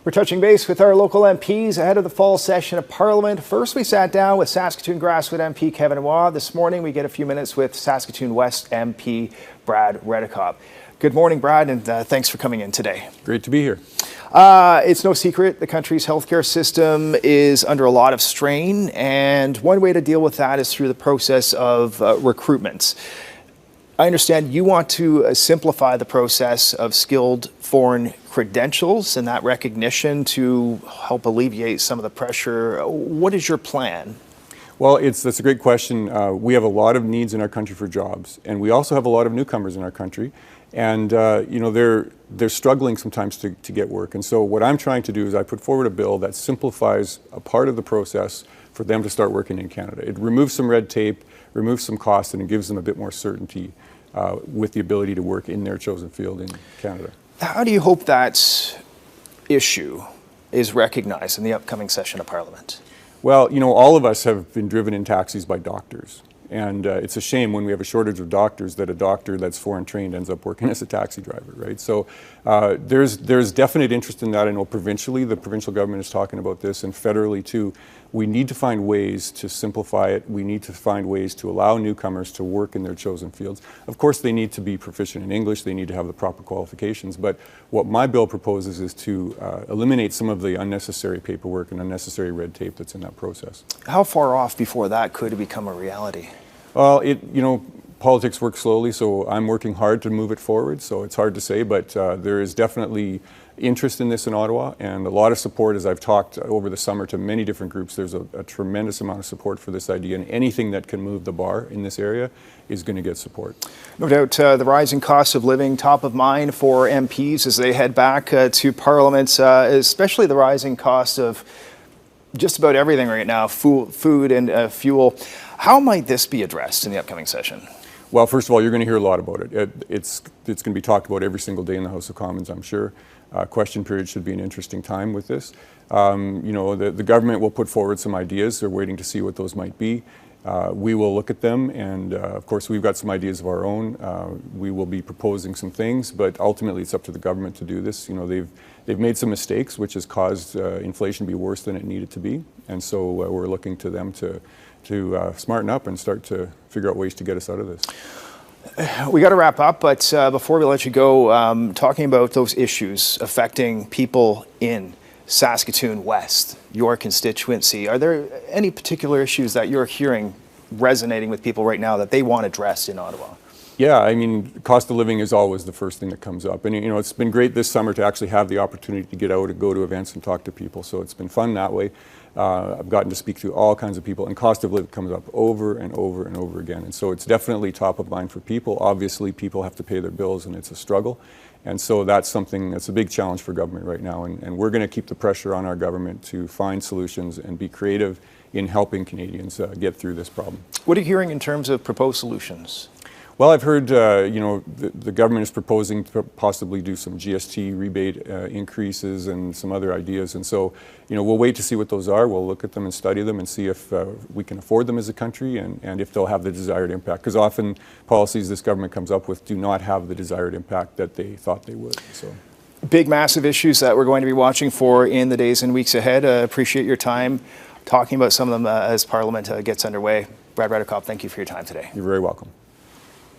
We're touching base with our local MPs ahead of the fall session of Parliament. First, we sat down with Saskatoon Grasswood MP Kevin Waugh. This morning, we get a few minutes with Saskatoon West MP Brad Redekop. Good morning, Brad, and thanks for coming in today. Great to be here. It's no secret the country's healthcare system is under a lot of strain, and one way to deal with that is through the process of recruitment. I understand you want to simplify the process of skilled foreign credentials and that recognition to help alleviate some of the pressure. What is your plan? Well, that's a great question. We have a lot of needs in our country for jobs, and we also have a lot of newcomers in our country, and they're struggling sometimes to get work. And so what I'm trying to do is I put forward a bill that simplifies a part of the process for them to start working in Canada. It removes some red tape, removes some costs, and it gives them a bit more certainty with the ability to work in their chosen field in Canada. How do you hope that issue is recognized in the upcoming session of Parliament? Well, all of us have been driven in taxis by doctors. And it's a shame when we have a shortage of doctors that a doctor that's foreign trained ends up working as a taxi driver, right? So there's definite interest in that. I know provincially, the provincial government is talking about this, and federally too. We need to find ways to simplify it. We need to find ways to allow newcomers to work in their chosen fields. Of course, they need to be proficient in English. They need to have the proper qualifications. But what my bill proposes is to eliminate some of the unnecessary paperwork and unnecessary red tape that's in that process. How far off before that could become a reality? Well, politics work slowly, so I'm working hard to move it forward, so it's hard to say, but there is definitely interest in this in Ottawa, and a lot of support. As I've talked over the summer to many different groups, there's a tremendous amount of support for this idea, and anything that can move the bar in this area is going to get support. No doubt the rising cost of living top of mind for MPs as they head back to Parliament, especially the rising cost of just about everything right now, food and fuel. How might this be addressed in the upcoming session? Well, first of all, you're going to hear a lot about it. It's going to be talked about every single day in the House of Commons, I'm sure. Question period should be an interesting time with this. The government will put forward some ideas. They're waiting to see what those might be. We will look at them, and of course we've got some ideas of our own. We will be proposing some things, but ultimately it's up to the government to do this. They've made some mistakes, which has caused inflation to be worse than it needed to be, and so we're looking to them to smarten up and start to figure out ways to get us out of this. We got to wrap up, but before we let you go, talking about those issues affecting people in Saskatoon West, your constituency, are there any particular issues that you're hearing resonating with people right now that they want addressed in Ottawa? Yeah, I mean, cost of living is always the first thing that comes up. And, it's been great this summer to actually have the opportunity to get out and go to events and talk to people. So it's been fun that way. I've gotten to speak to all kinds of people, and cost of living comes up over and over and over again. And so it's definitely top of mind for people. Obviously, people have to pay their bills, and it's a struggle. And so that's something that's a big challenge for government right now. And we're going to keep the pressure on our government to find solutions and be creative in helping Canadians get through this problem. What are you hearing in terms of proposed solutions? Well, I've heard, the government is proposing to possibly do some GST rebate increases and some other ideas. And so, we'll wait to see what those are. We'll look at them and study them and see if we can afford them as a country and if they'll have the desired impact. Because often policies this government comes up with do not have the desired impact that they thought they would. So, big, massive issues that we're going to be watching for in the days and weeks ahead. Appreciate your time talking about some of them as Parliament gets underway. Brad Redekop, thank you for your time today. You're very welcome.